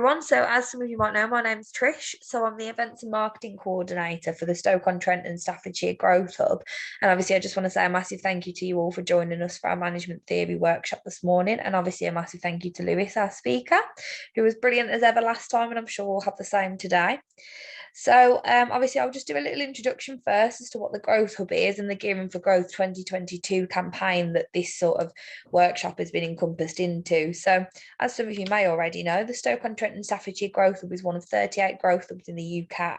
everyone. So as some of you might know, my name's Trish. So I'm the events and marketing coordinator for the Stoke-on-Trent and Staffordshire Growth Hub. And obviously I just want to say a massive thank you to you all for joining us for our management theory workshop this morning. And obviously a massive thank you to Lewis, our speaker, who was brilliant as ever last time, and I'm sure we'll have the same today. So obviously I'll just do a little introduction first as to what the Growth Hub is and the Gearing for Growth 2022 campaign that this sort of workshop has been encompassed into. So as some of you may already know, the Stoke-on-Trent and Staffordshire Growth Hub is one of 38 growth hubs in the UK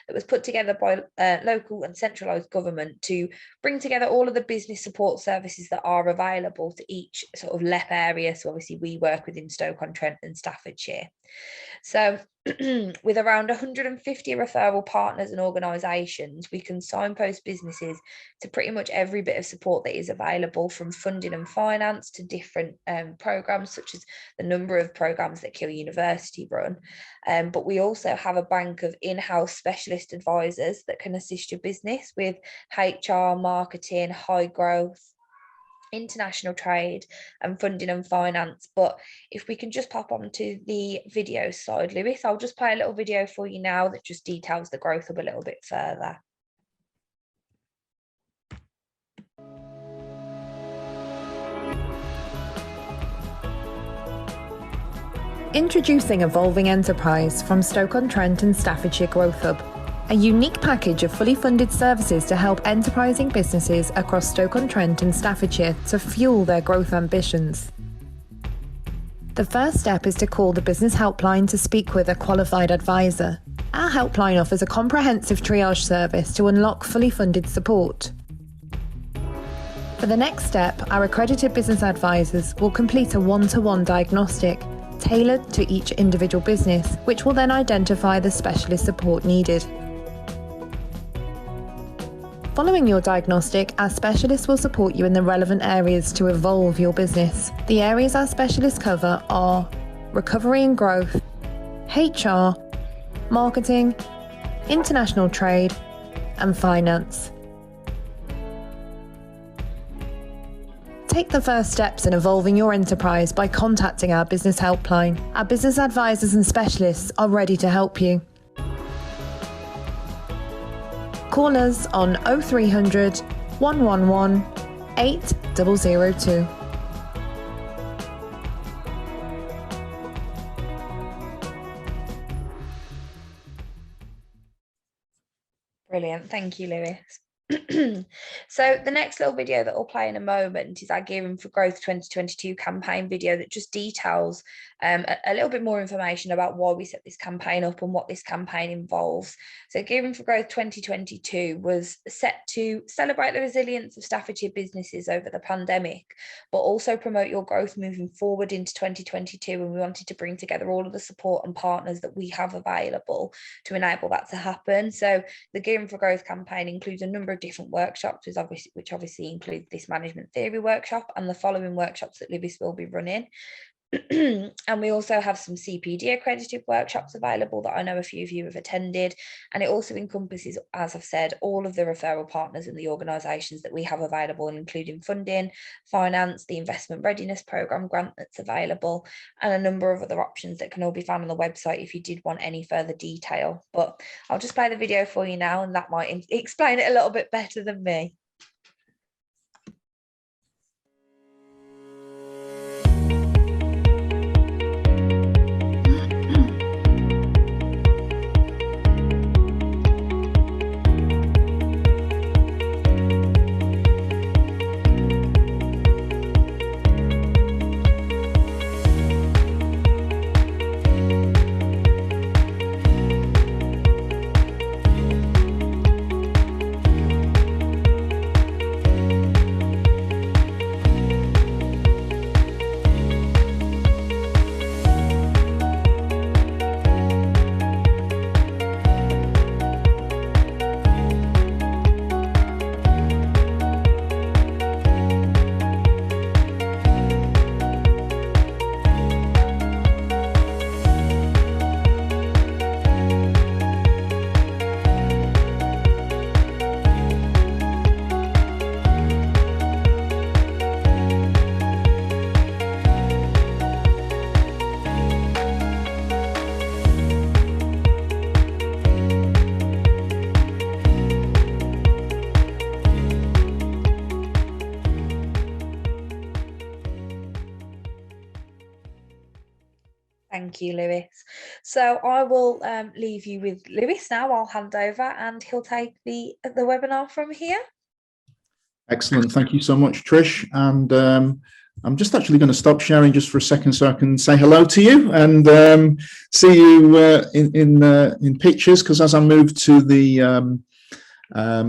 that was put together by local and centralised government to bring together all of the business support services that are available to each sort of LEP area. So obviously we work within Stoke-on-Trent and Staffordshire. So with around 150 referral partners and organisations, we can signpost businesses to pretty much every bit of support that is available, from funding and finance to different programmes, such as the number of programmes that Keele University run. But we also have a bank of in-house specialist advisors that can assist your business with HR, marketing, high growth, international trade and funding and finance. But if we can just pop on to the video side, Lewis, I'll just play a little video for you now that just details the Growth Hub a little bit further. Introducing Evolving Enterprise from Stoke-on-Trent and Staffordshire Growth Hub, a unique package of fully funded services to help enterprising businesses across Stoke-on-Trent and Staffordshire to fuel their growth ambitions. The first step is to call the business helpline to speak with a qualified advisor. Our helpline offers a comprehensive triage service to unlock fully funded support. For the next step, our accredited business advisors will complete a one-to-one diagnostic tailored to each individual business, which will then identify the specialist support needed. Following your diagnostic, our specialists will support you in the relevant areas to evolve your business. The areas our specialists cover are recovery and growth, HR, marketing, international trade, and finance. Take the first steps in evolving your enterprise by contacting our business helpline. Our business advisors and specialists are ready to help you. Call us on 0300 111 8002. Brilliant. Thank you, Lewis. So the next little video that I'll play in a moment is our Gearing for Growth 2022 campaign video that just details a little bit more information about why we set this campaign up and what this campaign involves. So Gearing for Growth 2022 was set to celebrate the resilience of Staffordshire businesses over the pandemic, but also promote your growth moving forward into 2022. And we wanted to bring together all of the support and partners that we have available to enable that to happen. So the Gearing for Growth campaign includes a number of different workshops, which obviously include this management theory workshop and the following workshops that Lewis will be running. And we also have some CPD accredited workshops available that I know a few of you have attended, and it also encompasses, as I've said, all of the referral partners and the organisations that we have available, including funding, finance, the investment readiness programme grant that's available, and a number of other options that can all be found on the website if you did want any further detail. But I'll just play the video for you now, and that might explain it a little bit better than me. you, Lewis. So I will leave you with Lewis now. I'll hand over and he'll take the webinar from here. Excellent. Thank you so much, Trish. And I'm just actually going to stop sharing just for a second so I can say hello to you and see you in pictures, because as I move to the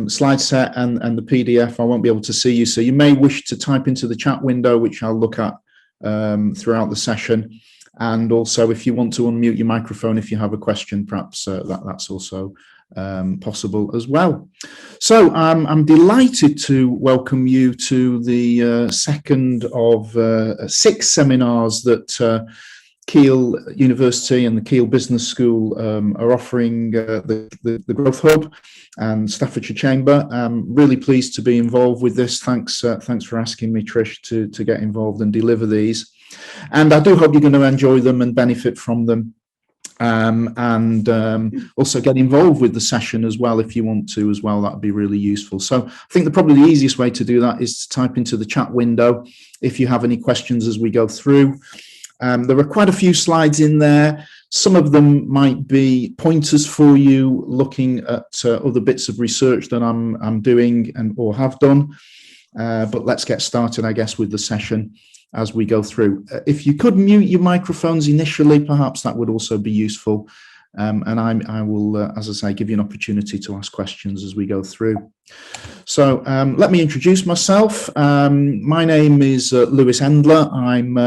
slide set and the PDF, I won't be able to see you. So you may wish to type into the chat window, which I'll look at throughout the session. And also, if you want to unmute your microphone, if you have a question, perhaps that's also possible as well. So I'm delighted to welcome you to the second of 6 seminars that Keele University and the Keele Business School are offering the Growth Hub and Staffordshire Chamber. I'm really pleased to be involved with this. Thanks for asking me, Trish, to get involved and deliver these. And I do hope you're going to enjoy them and benefit from them. And also get involved with the session as well if you want to as well. That would be really useful. So I think probably the easiest way to do that is to type into the chat window if you have any questions as we go through. There are quite a few slides in there. Some of them might be pointers for you looking at other bits of research that I'm doing or have done. But let's get started, I guess, with the session as we go through. If you could mute your microphones initially, perhaps that would also be useful. And I will, as I say, give you an opportunity to ask questions as we go through. So let me introduce myself. My name is Lewis Endler. I'm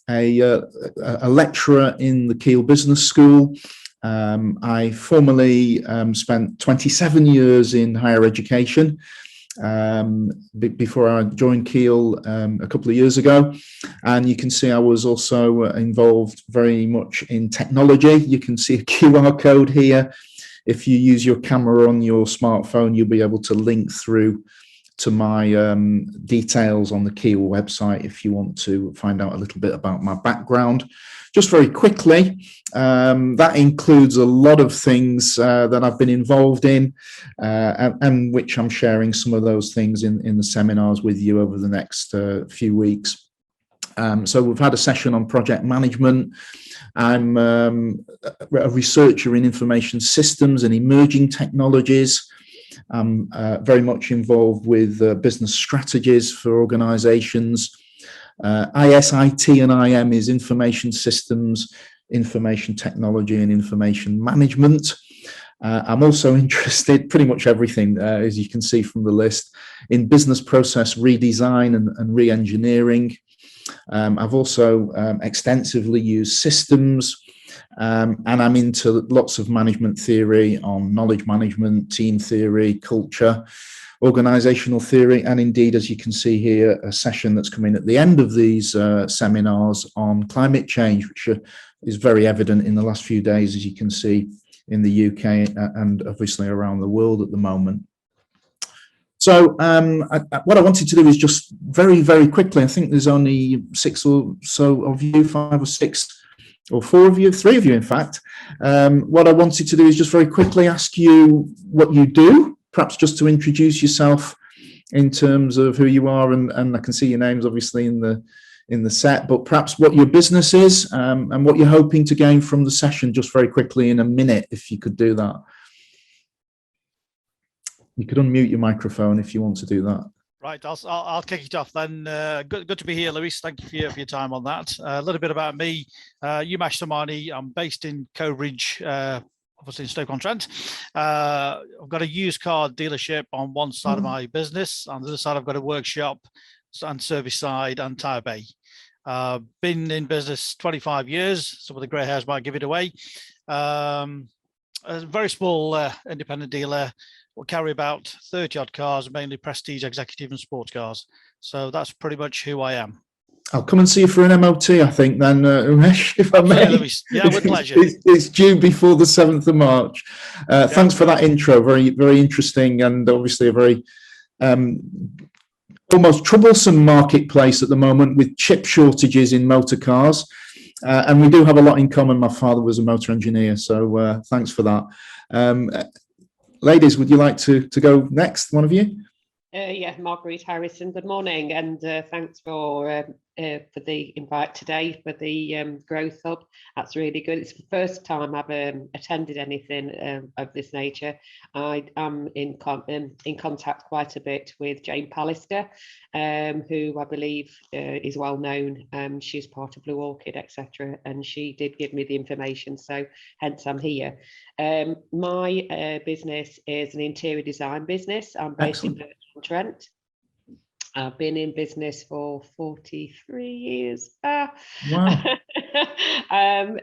a lecturer in the Keele Business School. I formerly spent 27 years in higher education before I joined Keele a couple of years ago. And you can see I was also involved very much in technology. You can see a QR code here. If you use your camera on your smartphone, you'll be able to link through to my details on the Keele website if you want to find out a little bit about my background. Just very quickly, that includes a lot of things that I've been involved in and which I'm sharing some of those things in the seminars with you over the next few weeks. So we've had a session on project management. I'm a researcher in information systems and emerging technologies. I'm very much involved with business strategies for organizations. ISIT and IM is information systems, information technology and information management. I'm also interested, pretty much everything, as you can see from the list, in business process redesign and re-engineering. I've also extensively used systems, and I'm into lots of management theory on knowledge management, team theory, culture, organizational theory, and indeed, as you can see here, a session that's coming at the end of these seminars on climate change, which is very evident in the last few days, as you can see in the UK and obviously around the world at the moment. So what I wanted to do is just very, very quickly, I think there's only 6 or so of you, 5 or 6, or 4 of you, 3 of you, in fact. What I wanted to do is just very quickly ask you what you do, perhaps just to introduce yourself in terms of who you are, and I can see your names obviously in the set, but perhaps what your business is and what you're hoping to gain from the session, just very quickly in a minute, if you could do that. You could unmute your microphone if you want to do that. Right, I'll kick it off then. Good to be here, Lewis. Thank you for your time on that. A little bit about me. Umash Samani. I'm based in Cowbridge, obviously in Stoke-on-Trent. I've got a used car dealership on one side of my business. On the other side, I've got a workshop and service side and tyre bay. Been in business 25 years. Some of the grey hairs might give it away. A very small independent dealer. We'll carry about 30 odd cars, mainly prestige, executive and sports cars. So that's pretty much who I am. I'll come and see you for an MOT, I think, then, Umesh, if I may. Yeah, with pleasure. It's due before the 7th of March. Thanks for that intro. Very, very interesting, and obviously a very almost troublesome marketplace at the moment with chip shortages in motor cars. And we do have a lot in common. My father was a motor engineer, so thanks for that. Ladies, would you like to go next, one of you? Yeah, Marguerite Harrison, good morning, and thanks for for the invite today for the Growth Hub. That's really good. It's the first time I've attended anything of this nature. I am in contact quite a bit with Jane Pallister, who I believe is well known. She's part of Blue Orchid, etc. And she did give me the information, so hence I'm here. My business is an interior design business. I'm based in Stoke-on-Trent. I've been in business for 43 years. Wow.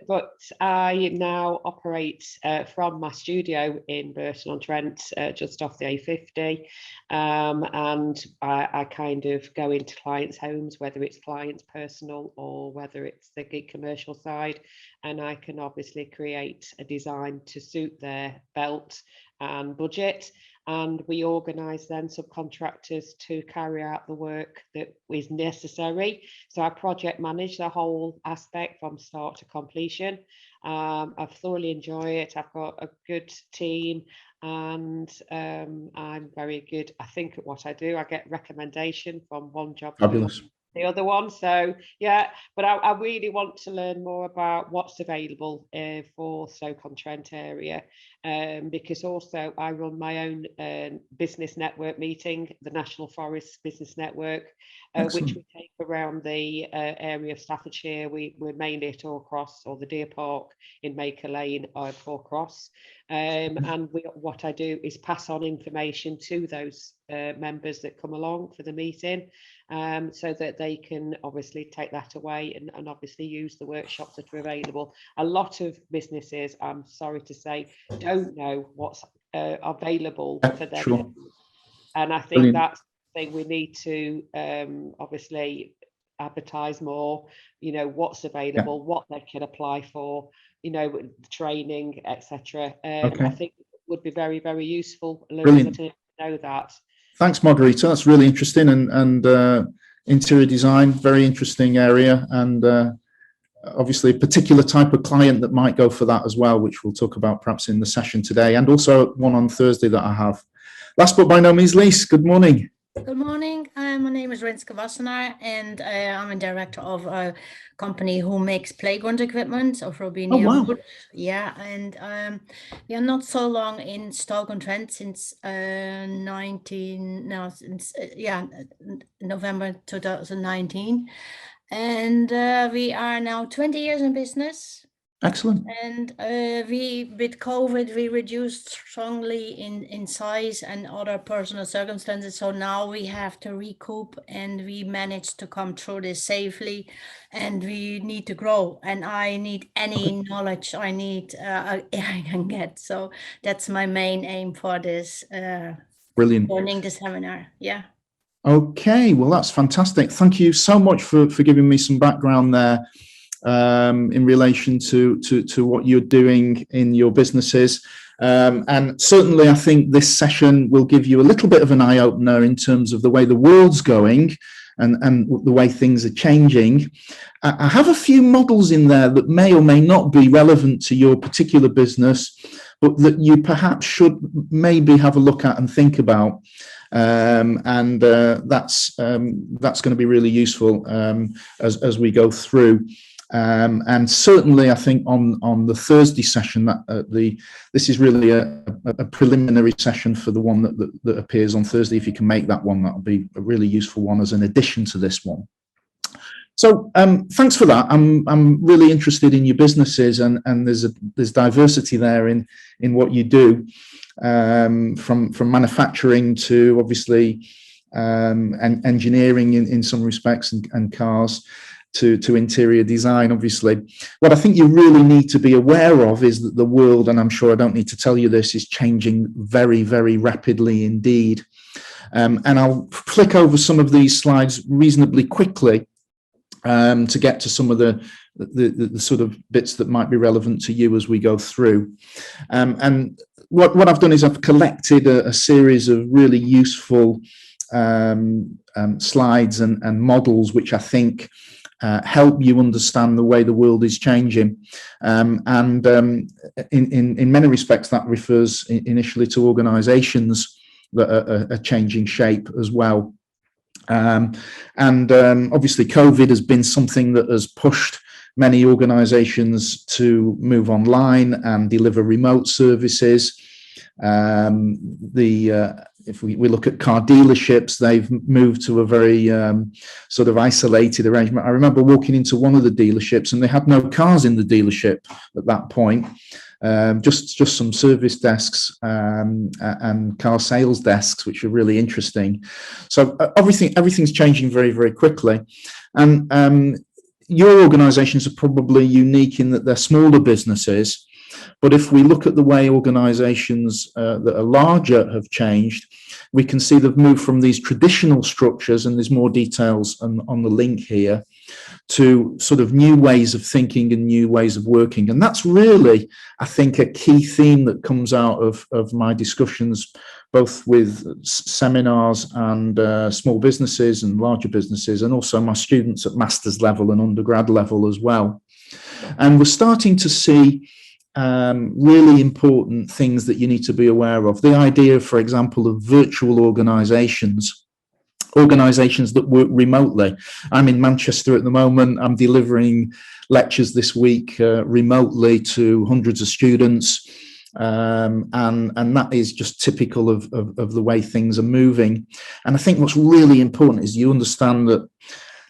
But I now operate from my studio in Burton-on-Trent, just off the A50. And I kind of go into clients' homes, whether it's clients personal or whether it's the gig commercial side. And I can obviously create a design to suit their belt and budget. And we organise then subcontractors to carry out the work that is necessary. So I project manage the whole aspect from start to completion. I thoroughly enjoy it. I've got a good team, and I'm very good, I think, at what I do. I get recommendation from one job Fabulous. to the other one. So yeah, but I really want to learn more about what's available for Stoke-on-Trent area, because also I run my own business network meeting, the National Forest Business Network, which we take around the area of Staffordshire. We're mainly at Orcross, or the Deer Park in Maker Lane at Orcross. And what I do is pass on information to those members that come along for the meeting, so that they can obviously take that away and obviously use the workshops that are available. A lot of businesses, I'm sorry to say, don't know what's available for them. Sure. And I think Brilliant. that's the thing we need to obviously advertise more, what's available, what they can apply for, training, etc. I think it would be very, very useful. Brilliant. To know that. Thanks, Margarita. That's really interesting, and interior design, very interesting area, and obviously a particular type of client that might go for that as well, which we'll talk about perhaps in the session today, and also one on Thursday that I have. Last but by no means least, good morning. Good morning. My name is Renske Wassenaar, and I'm a director of a company who makes playground equipment of Robinia. Oh, wow. Yeah, and we are not so long in Stoke-on-Trent, since November 2019, and we are now 20 years in business. Excellent. And with COVID, we reduced strongly in size and other personal circumstances. So now we have to recoup, and we managed to come through this safely, and we need to grow. And I need any knowledge I can get. So that's my main aim for this. Brilliant. Joining the seminar. Yeah. Okay, well, that's fantastic. Thank you so much for giving me some background there. In relation to what you're doing in your businesses. And certainly I think this session will give you a little bit of an eye-opener in terms of the way the world's going and the way things are changing. I have a few models in there that may or may not be relevant to your particular business, but that you perhaps should maybe have a look at and think about. That's going to be really useful as we go through. And certainly, I think on the Thursday session, this is really a preliminary session for the one that appears on Thursday. If you can make that one, that'll be a really useful one as an addition to this one. So thanks for that. I'm really interested in your businesses, and there's diversity there in what you do, from manufacturing to obviously and engineering in some respects, and cars. To interior design, obviously. What I think you really need to be aware of is that the world, and I'm sure I don't need to tell you this, is changing very, very rapidly indeed. And I'll flick over some of these slides reasonably quickly to get to some of the sort of bits that might be relevant to you as we go through. And what I've done is I've collected a series of really useful slides and models, which I think help you understand the way the world is changing, and in many respects that refers initially to organisations that are changing shape as well. Obviously COVID has been something that has pushed many organizations to move online and deliver remote services. If we look at car dealerships, they've moved to a very sort of isolated arrangement. I remember walking into one of the dealerships and they had no cars in the dealership at that point. Just some service desks and car sales desks, which are really interesting. So everything's changing very, very quickly. And your organizations are probably unique in that they're smaller businesses. But if we look at the way organizations that are larger have changed, we can see they've moved from these traditional structures, and there's more details on the link here, to sort of new ways of thinking and new ways of working. And that's really, I think, a key theme that comes out of my discussions, both with seminars and small businesses and larger businesses, and also my students at master's level and undergrad level as well. And we're starting to see really important things that you need to be aware of. The idea, for example, of virtual organizations that work remotely. I'm in Manchester at the moment. I'm delivering lectures this week remotely to hundreds of students. And that is just typical of the way things are moving. And I think what's really important is you understand that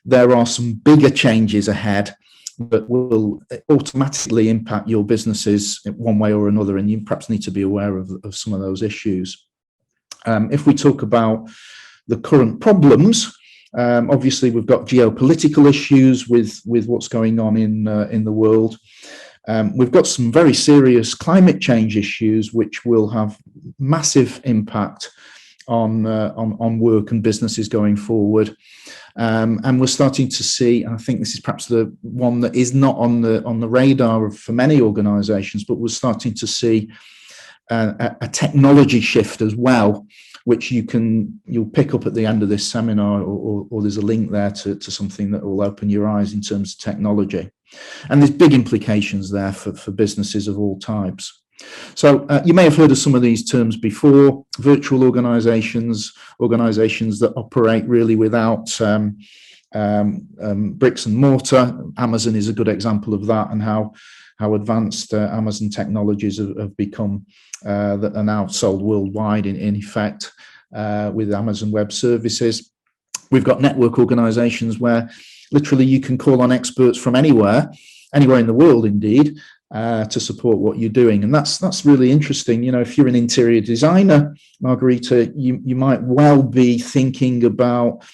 there are some bigger changes ahead that will automatically impact your businesses in one way or another, and you perhaps need to be aware of some of those issues. If we talk about the current problems, obviously we've got geopolitical issues with what's going on in the world. We've got some very serious climate change issues which will have massive impact on work and businesses going forward. And we're starting to see, and I think this is perhaps the one that is not on the radar for many organizations, but we're starting to see a technology shift as well, which you'll pick up at the end of this seminar, or there's a link there to something that will open your eyes in terms of technology. And there's big implications there for businesses of all types. So you may have heard of some of these terms before: virtual organizations that operate really without bricks and mortar. Amazon is a good example of that, and how advanced Amazon technologies have become that are now sold worldwide in effect with Amazon Web Services. We've got network organizations where literally you can call on experts from anywhere in the world, indeed, to support what you're doing. And that's really interesting. You know, if you're an interior designer, Margarita, you might well be thinking about,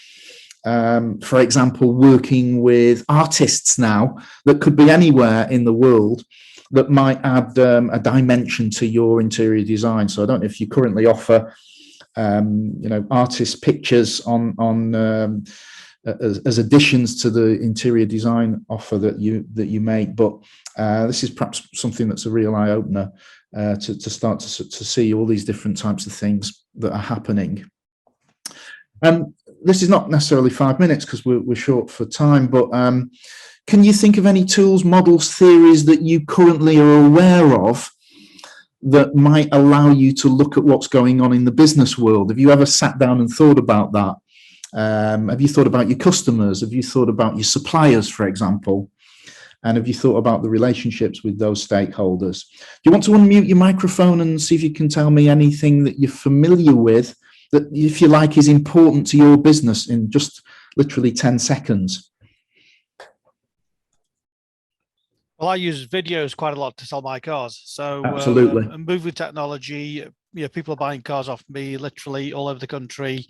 for example, working with artists now that could be anywhere in the world, that might add a dimension to your interior design. So I don't know if you currently offer artist pictures on as additions to the interior design offer that you make, but this is perhaps something that's a real eye-opener to start to see all these different types of things that are happening. This is not necessarily 5 minutes because we're short for time, but can you think of any tools, models, theories that you currently are aware of that might allow you to look at what's going on in the business world? Have you ever sat down and thought about that? Have you thought about your customers? Have you thought about your suppliers, for example? And have you thought about the relationships with those stakeholders? Do you want to unmute your microphone and see if you can tell me anything that you're familiar with that, if you like, is important to your business in just literally 10 seconds? Well, I use videos quite a lot to sell my cars. So absolutely, move with technology. People are buying cars off me literally all over the country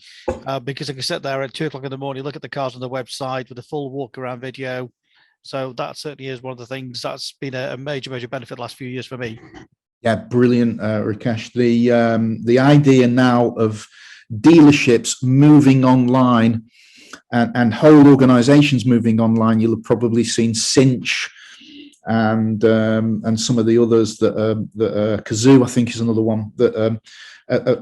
because I can sit there at 2 o'clock in the morning, look at the cars on the website with a full walk around video. So that certainly is one of the things that's been a major benefit the last few years for me. Yeah, brilliant, Rakesh. The idea now of dealerships moving online and whole organizations moving online, you'll have probably seen Cinch and some of the others that Kazoo, I think, is another one that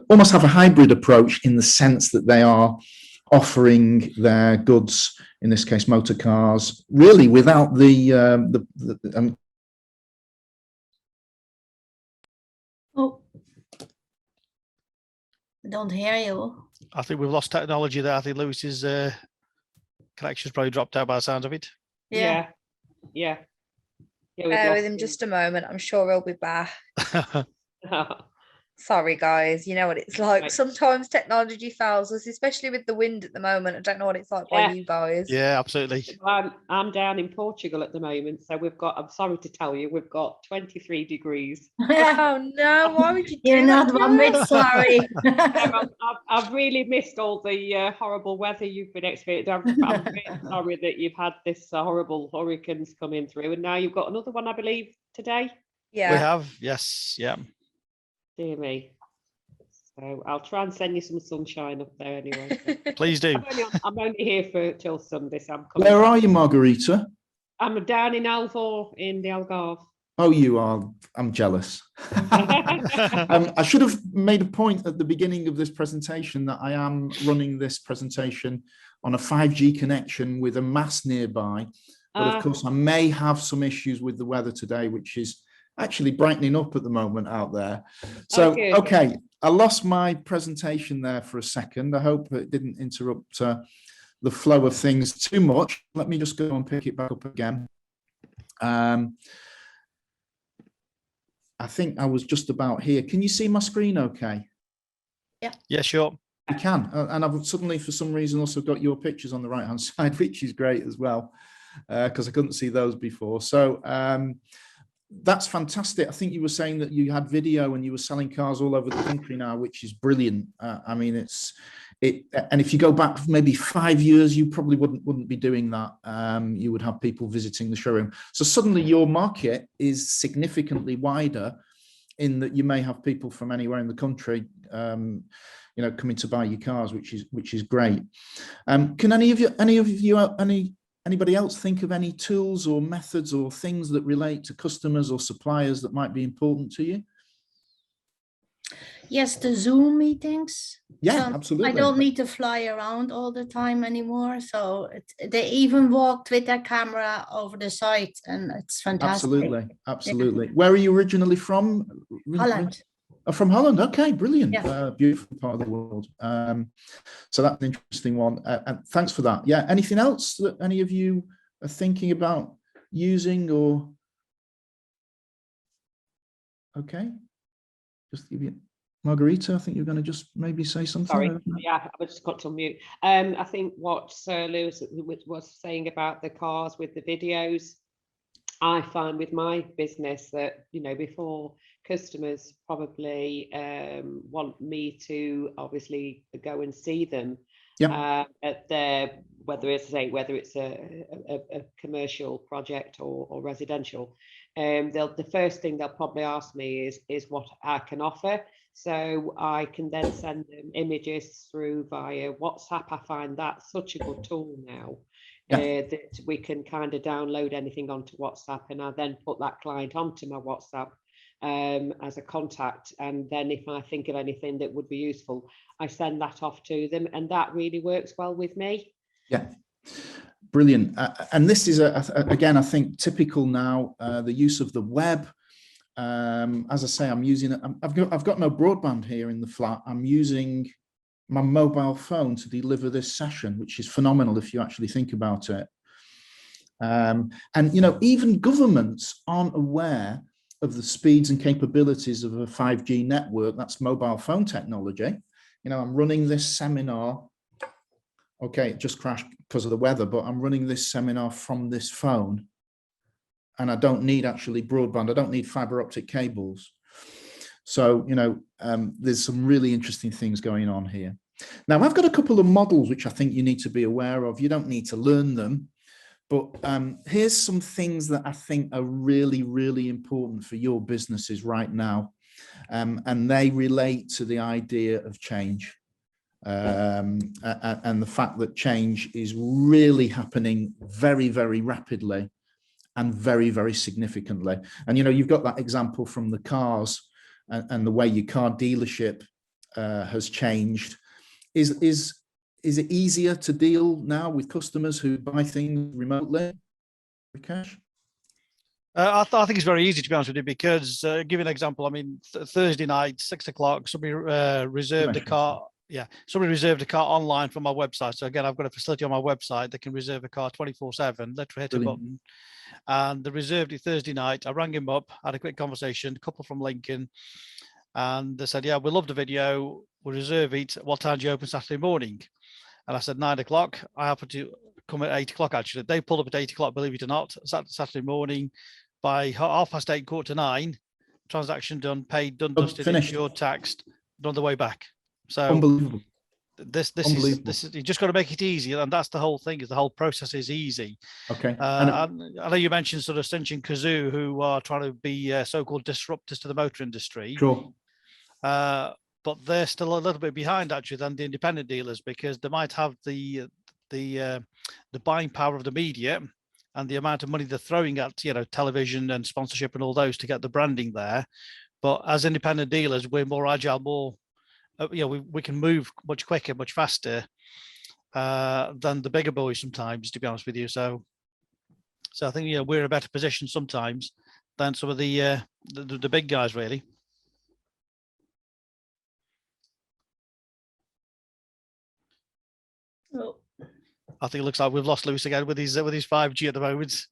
almost have a hybrid approach in the sense that they are offering their goods, in this case motor cars, really without don't hear you. I think we've lost technology there. I think Lewis's connection's probably dropped out by the sound of it. Yeah. Yeah. Yeah, we've Bear with lost him him. just a moment. I'm sure he'll be back. Sorry, guys. You know what it's like. Right. Sometimes technology fails us, especially with the wind at the moment. I don't know what it's like by Yeah. you guys. Yeah, absolutely. I'm down in Portugal at the moment, so I'm sorry to tell you, we've got 23 degrees. Oh no! Why would you do You're that not to one bit us? sorry. I've really missed all the horrible weather you've been experiencing. I'm really sorry that you've had this horrible hurricanes coming through, and now you've got another one, I believe, today. Yeah. We have, yes, yeah. Dear me. So I'll try and send you some sunshine up there anyway. Please do. I'm only here till Sunday, so I'm coming. Where are you, Margarita? I'm down in Alvor in the Algarve. Oh, you are. I'm jealous. I should have made a point at the beginning of this presentation that I am running this presentation on a 5G connection with a mast nearby. But of course, I may have some issues with the weather today, which is actually brightening up at the moment out there. So, okay, I lost my presentation there for a second. I hope it didn't interrupt the flow of things too much. Let me just go and pick it back up again. I think I was just about here. Can you see my screen okay? Yeah. Yeah, sure. I can. And I've suddenly, for some reason, also got your pictures on the right-hand side, which is great as well, because I couldn't see those before. So that's fantastic. I think you were saying that you had video and you were selling cars all over the country now, which is brilliant. I mean, and if you go back maybe 5 years, you probably wouldn't be doing that. You would have people visiting the showroom. So suddenly your market is significantly wider in that you may have people from anywhere in the country, coming to buy your cars, which is great. Can anybody else think of any tools or methods or things that relate to customers or suppliers that might be important to you? Yes, the Zoom meetings. Yeah, absolutely. I don't need to fly around all the time anymore. So they even walked with their camera over the site, and it's fantastic. Absolutely. Yeah. Where are you originally from? Holland. Oh, from Holland. Okay, brilliant. Yeah. Beautiful part of the world. So that's an interesting one. And thanks for that. Yeah. Anything else that any of you are thinking about using or? Okay. Just give you. Margarita, I think you're going to just maybe say something. Sorry, yeah, I just got to mute. I think what Sir Lewis was saying about the cars with the videos, I find with my business that, before customers probably want me to obviously go and see them at their, whether it's a commercial project or residential, the first thing they'll probably ask me is what I can offer. So I can then send them images through via WhatsApp. I find that such a good tool now that we can kind of download anything onto WhatsApp, and I then put that client onto my WhatsApp as a contact. And then if I think of anything that would be useful, I send that off to them, and that really works well with me. Yeah. Brilliant. And this is, again, I think typical now, the use of the web. As I say, I'm using it. I've got no broadband here in the flat. I'm using my mobile phone to deliver this session, which is phenomenal if you actually think about it. And even governments aren't aware of the speeds and capabilities of a 5G network. That's mobile phone technology. I'm running this seminar. Okay, it just crashed because of the weather, but I'm running this seminar from this phone. And I don't need actually broadband. I don't need fiber optic cables. So, there's some really interesting things going on here. Now, I've got a couple of models which I think you need to be aware of. You don't need to learn them, but here's some things that I think are really, really important for your businesses right now. And they relate to the idea of change. And the fact that change is really happening very, very rapidly and very, very significantly. And, you've got that example from the cars and the way your car dealership has changed. Is it easier to deal now with customers who buy things remotely, Rakesh? I think it's very easy, to be honest with you, because give you an example. I mean, Thursday night, 6 o'clock, somebody reserved a car. Yeah, somebody reserved a car online from my website. So again, I've got a facility on my website that can reserve a car 24/7. Literally hit a button, and they reserved it Thursday night. I rang him up, had a quick conversation. A couple from Lincoln, and they said, "Yeah, we love the video. We'll reserve it. What time do you open Saturday morning?" And I said 9 o'clock. I happened to come at 8 o'clock. Actually, they pulled up at 8 o'clock. Believe it or not, Saturday morning. By 8:30, 8:45, transaction done, paid, done, dusted, Finished. insured, taxed, on the way back. So Unbelievable. this is you just got to make it easy, and that's the whole thing. Is the whole process is easy. Okay. I know you mentioned sort of Cinch and Kazoo, who are trying to be so-called disruptors to the motor industry. Sure. But they're still a little bit behind actually than the independent dealers, because they might have the buying power of the media and the amount of money they're throwing at, television and sponsorship and all those to get the branding there. But as independent dealers, we're more agile, more, we can move much quicker, much faster than the bigger boys sometimes, to be honest with you. So I think, we're in a better position sometimes than some of the big guys, really. Oh. I think it looks like we've lost Lewis again with his 5G at the moment.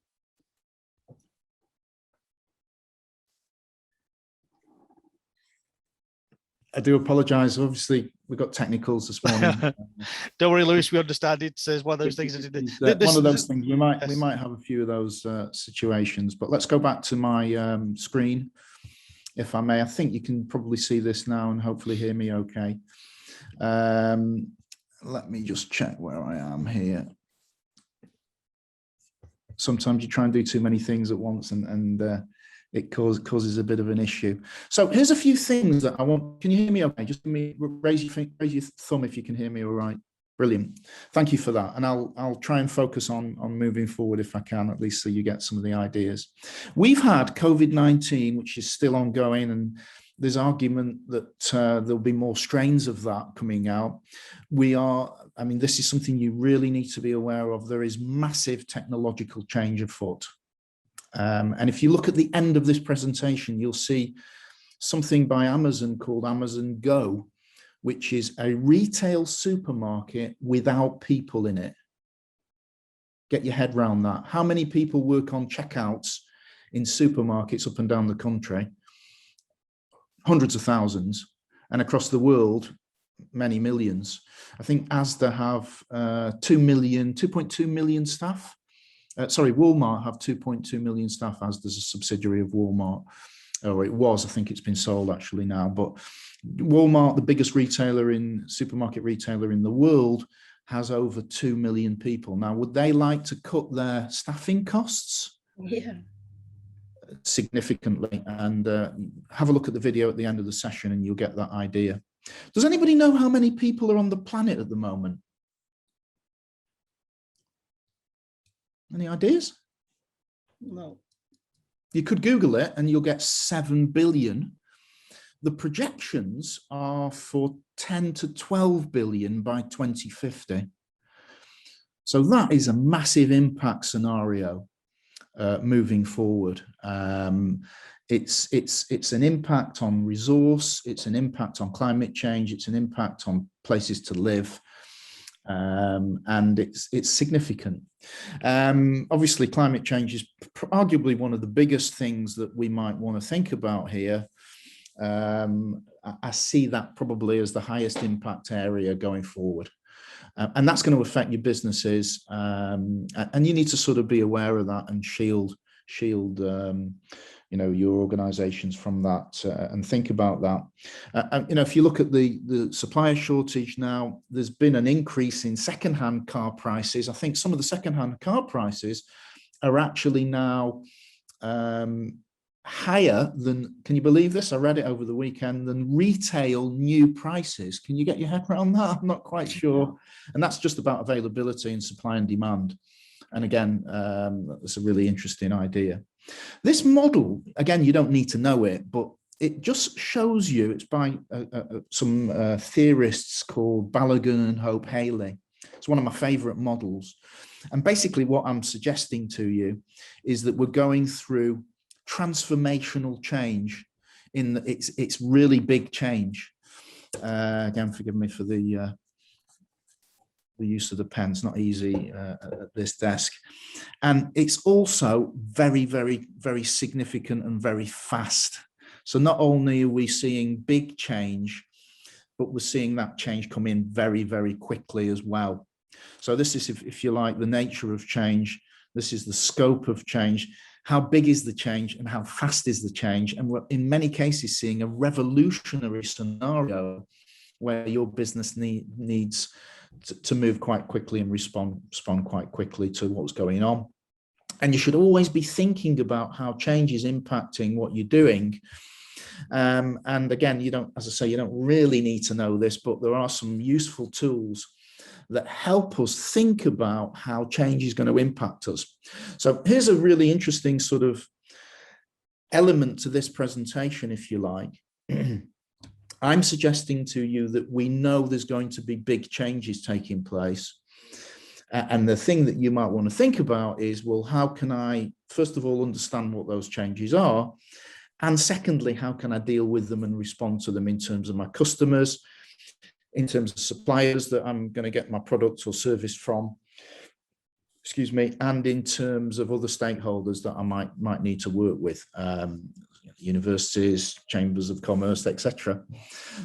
I do apologise. Obviously, we got technicals this morning. Don't worry, Lewis. We understand it. It's one of those things. One of those things. We might have a few of those situations. But let's go back to my screen, if I may. I think you can probably see this now and hopefully hear me okay. Let me just check where I am here. Sometimes you try and do too many things at once, and it causes a bit of an issue. So here's a few things that I want. Can you hear me okay? Just raise your thumb if you can hear me all right. Brilliant. Thank you for that. And I'll try and focus on moving forward if I can, at least so you get some of the ideas. We've had COVID-19, which is still ongoing, and there's argument that there'll be more strains of that coming out. This is something you really need to be aware of. There is massive technological change afoot. And if you look at the end of this presentation, you'll see something by Amazon called Amazon Go, which is a retail supermarket without people in it. Get your head around that. How many people work on checkouts in supermarkets up and down the country? Hundreds of thousands, and across the world, many millions. I think Asda have 2.2 million staff. Walmart have 2.2 million staff. Asda's a subsidiary of Walmart, or it was. I think it's been sold actually now. But Walmart, the biggest supermarket retailer in the world, has over 2 million people. Now, would they like to cut their staffing costs? Yeah. Significantly, and have a look at the video at the end of the session and you'll get that idea. Does anybody know how many people are on the planet at the moment? Any ideas? No. You could Google it and you'll get 7 billion. The projections are for 10 to 12 billion by 2050. So that is a massive impact scenario. Moving forward, it's an impact on resource, it's an impact on climate change, it's an impact on places to live, and it's significant. Obviously, climate change is arguably one of the biggest things that we might want to think about here. I see that probably as the highest impact area going forward. And that's going to affect your businesses, and you need to sort of be aware of that and shield your organizations from that, and think about that. If you look at the supplier shortage now, there's been an increase in secondhand car prices. I think some of the secondhand car prices are actually now higher than, can you believe this? I read it over the weekend, than retail new prices. Can you get your head around that? I'm not quite sure. And that's just about availability and supply and demand. And again, that's a really interesting idea. This model, again, you don't need to know it, but it just shows you, it's by some theorists called Balogun and Hope Haley. It's one of my favorite models. And basically what I'm suggesting to you is that we're going through transformational change. It's really big change. Again, forgive me for the use of the pen. It's not easy at this desk. And it's also very, very, very significant and very fast. So not only are we seeing big change, but we're seeing that change come in very, very quickly as well. So this is, if you like, the nature of change. This is the scope of change. How big is the change and how fast is the change? And we're in many cases seeing a revolutionary scenario where your business needs to move quite quickly and respond quite quickly to what's going on. And you should always be thinking about how change is impacting what you're doing. And again, you don't, as I say, you don't really need to know this, but there are some useful tools that help us think about how change is going to impact us. So here's a really interesting sort of element to this presentation, if you like. I'm suggesting to you that we know there's going to be big changes taking place. And the thing that you might want to think about is, well, how can I, first of all, understand what those changes are? And secondly, how can I deal with them and respond to them in terms of my customers, in terms of suppliers that I'm going to get my product or service from, excuse me, and in terms of other stakeholders that I might need to work with, universities, chambers of commerce, etc.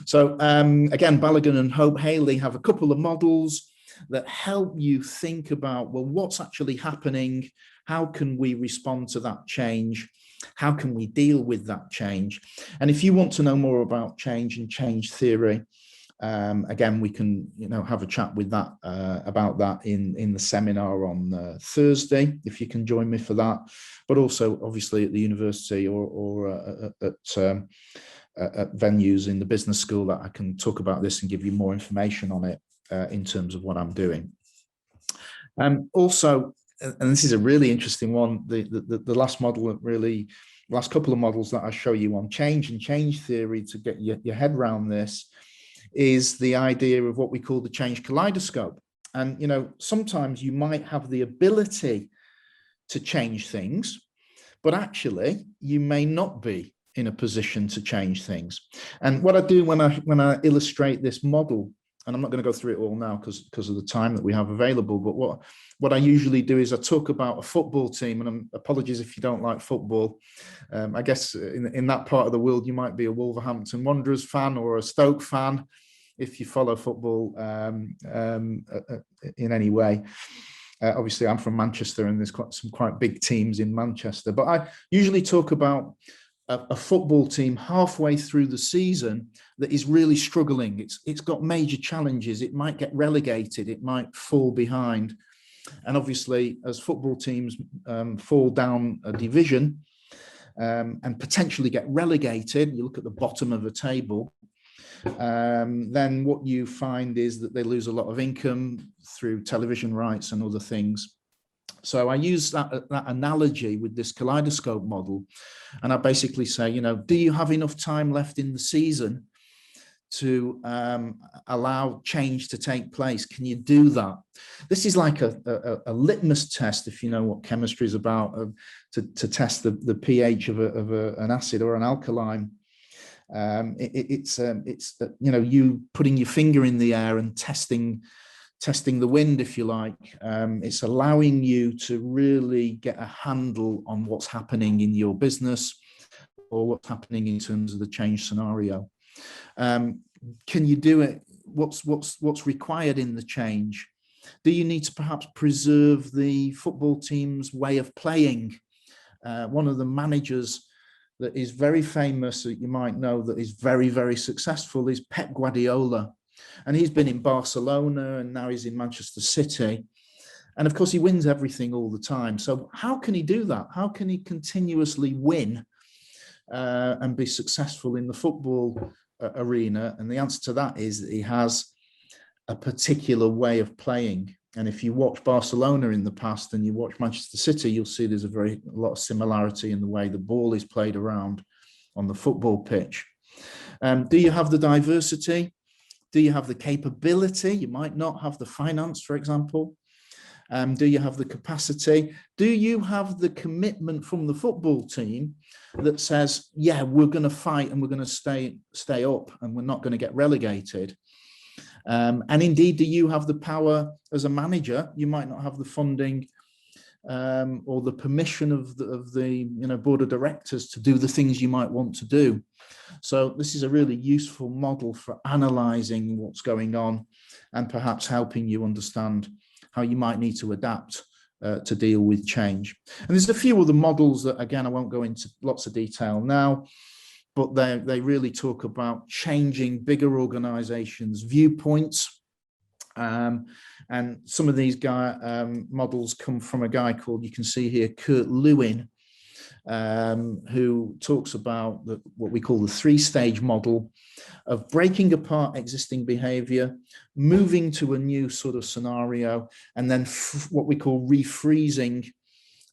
So again, Balogun and Hope Haley have a couple of models that help you think about, well, what's actually happening? How can we respond to that change? How can we deal with that change? And if you want to know more about change and change theory, again, we can, have a chat with that about that in the seminar on Thursday, if you can join me for that. But also, obviously, at the university or at venues in the business school that I can talk about this and give you more information on it in terms of what I'm doing. Also, and this is a really interesting one, the last model that really, last couple of models that I show you on change and change theory to get your head around this, is the idea of what we call the change kaleidoscope. And, sometimes you might have the ability to change things, but actually you may not be in a position to change things. And what I do when I illustrate this model, and I'm not going to go through it all now because of the time that we have available, but what I usually do is I talk about a football team, and apologies if you don't like football. I guess in that part of the world, you might be a Wolverhampton Wanderers fan or a Stoke fan if you follow football in any way. Obviously, I'm from Manchester, and there's some quite big teams in Manchester. But I usually talk about a football team halfway through the season that is really struggling. It's got major challenges. It might get relegated. It might fall behind. And obviously, as football teams fall down a division and potentially get relegated, you look at the bottom of a table, then what you find is that they lose a lot of income through television rights and other things. So I use that analogy with this kaleidoscope model, and I basically say, do you have enough time left in the season to allow change to take place? Can you do that? This is like a litmus test, if you know what chemistry is about, to test the pH of an acid or an alkaline. It's you putting your finger in the air and testing the wind, if you like. It's allowing you to really get a handle on what's happening in your business or what's happening in terms of the change scenario. Can you do it? What's required in the change? Do you need to perhaps preserve the football team's way of playing? One of the managers that is very famous, that you might know, that is very, very successful, is Pep Guardiola. And he's been in Barcelona, and now he's in Manchester City. And of course, he wins everything all the time. So how can he do that? How can he continuously win and be successful in the football arena? And the answer to that is that he has a particular way of playing. And if you watch Barcelona in the past and you watch Manchester City, you'll see there's a lot of similarity in the way the ball is played around on the football pitch. Do you have the diversity? Do you have the capability? You might not have the finance, for example. Do you have the capacity? Do you have the commitment from the football team that says, yeah, we're going to fight and we're going to stay up and we're not going to get relegated? And indeed, do you have the power as a manager? You might not have the funding or the permission of the board of directors to do the things you might want to do. So this is a really useful model for analysing what's going on and perhaps helping you understand how you might need to adapt to deal with change. And there's a few other models that, again, I won't go into lots of detail now, but they really talk about changing bigger organisations' viewpoints. And some of these models come from a guy called, you can see here, Kurt Lewin, who talks about what we call the three-stage model of breaking apart existing behavior, moving to a new sort of scenario, and then what we call refreezing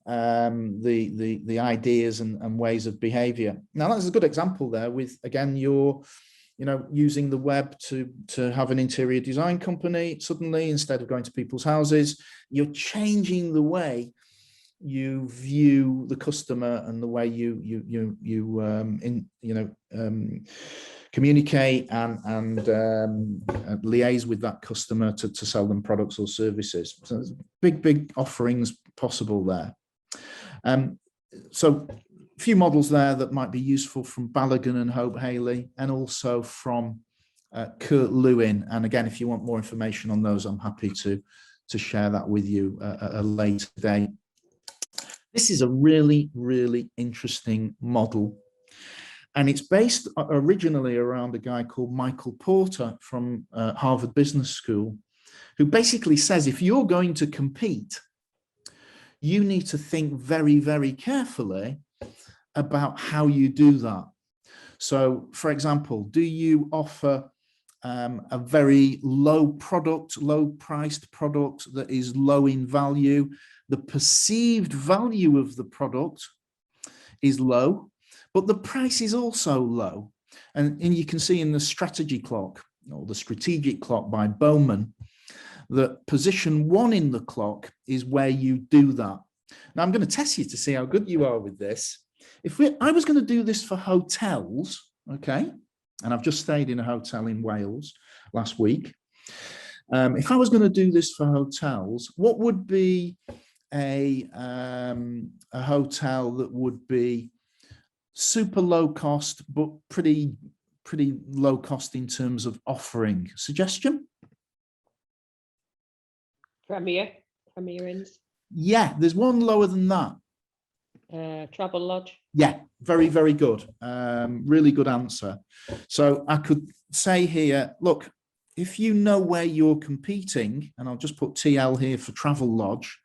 the ideas and ways of behavior. Now, that's a good example there with, again, you're using the web to have an interior design company. Suddenly, instead of going to people's houses, you're changing the way you view the customer and the way you communicate and liaise with that customer to sell them products or services. So there's big offerings possible there. So a few models there that might be useful from Balogun and Hope Haley, and also from Kurt Lewin. And again, if you want more information on those, I'm happy to share that with you at a later date. This is a really, really interesting model. And it's based originally around a guy called Michael Porter from Harvard Business School, who basically says, if you're going to compete, you need to think very, very carefully about how you do that. So, for example, do you offer a very low-priced product that is low in value? The perceived value of the product is low, but the price is also low. And you can see in the strategy clock, or the strategic clock by Bowman, that position 1 in the clock is where you do that. Now, I'm going to test you to see how good you are with this. I was going to do this for hotels, okay, and I've just stayed in a hotel in Wales last week. If I was going to do this for hotels, what would be a hotel that would be super low cost, but pretty low cost in terms of offering? Suggestion? Premier Inns. Yeah, there's one lower than that. Travel Lodge. Yeah, very, very good. Really good answer. So I could say here, look, if you know where you're competing, and I'll just put TL here for Travel Lodge,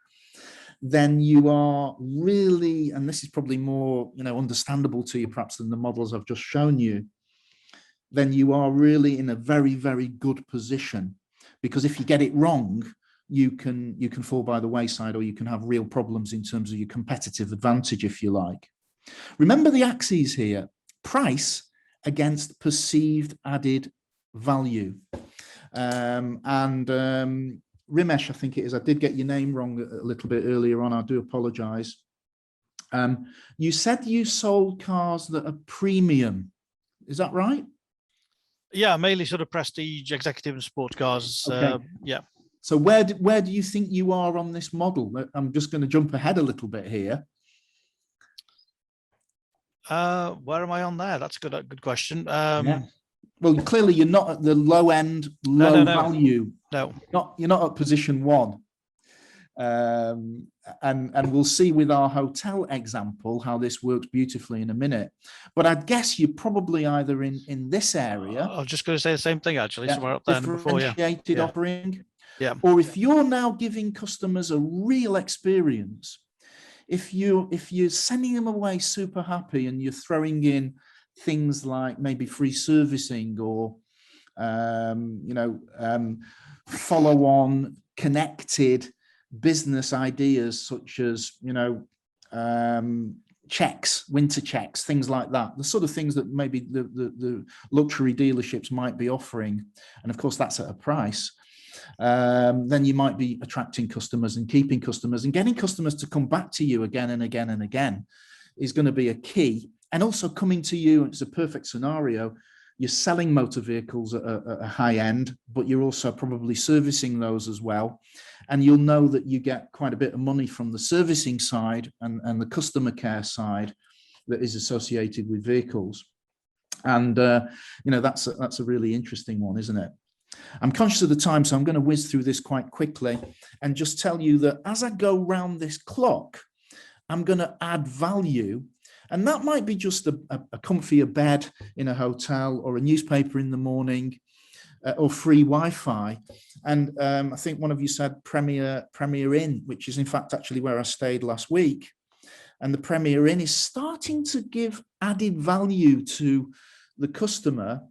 then you are really, and this is probably more, understandable to you perhaps than the models I've just shown you, then you are really in a very, very good position, because if you get it wrong, you can fall by the wayside, or you can have real problems in terms of your competitive advantage, if you like. Remember the axes here: price against perceived added value. Rimesh, I think it is, I did get your name wrong a little bit earlier on, I do apologize. You said you sold cars that are premium, is that right? Yeah, mainly sort of prestige, executive and sports cars. Okay. Yeah. So where do you think you are on this model? I'm just going to jump ahead a little bit here. Where am I on there? That's a good question. Yeah. Well, clearly you're not at the low end, low value. No. You're not at position 1. And we'll see with our hotel example how this works beautifully in a minute. But I'd guess you're probably either in this area. I was just going to say the same thing, actually, somewhere up there before. Differentiated offering. Yeah. Or if you're now giving customers a real experience, if you're sending them away super happy and you're throwing in things like maybe free servicing or follow on connected business ideas, such as checks, winter checks, things like that, the sort of things that maybe the luxury dealerships might be offering. And of course, that's at a price. Then you might be attracting customers and keeping customers, and getting customers to come back to you again and again and again is going to be a key. And also coming to you, it's a perfect scenario. You're selling motor vehicles at a high end, but you're also probably servicing those as well. And you'll know that you get quite a bit of money from the servicing side and the customer care side that is associated with vehicles. And, that's a really interesting one, isn't it? I'm conscious of the time, so I'm going to whiz through this quite quickly and just tell you that as I go round this clock, I'm going to add value. And that might be just a comfier bed in a hotel, or a newspaper in the morning, or free Wi-Fi. And I think one of you said Premier Inn, which is in fact actually where I stayed last week. And the Premier Inn is starting to give added value to the customer.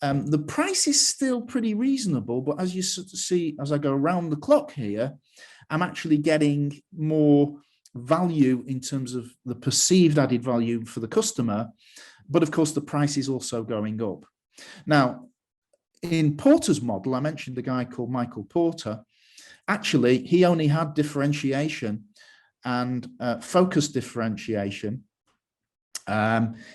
The price is still pretty reasonable, but as you see, as I go around the clock here, I'm actually getting more value in terms of the perceived added value for the customer. But of course, the price is also going up. Now, in Porter's model, I mentioned a guy called Michael Porter. Actually, he only had differentiation and focus differentiation.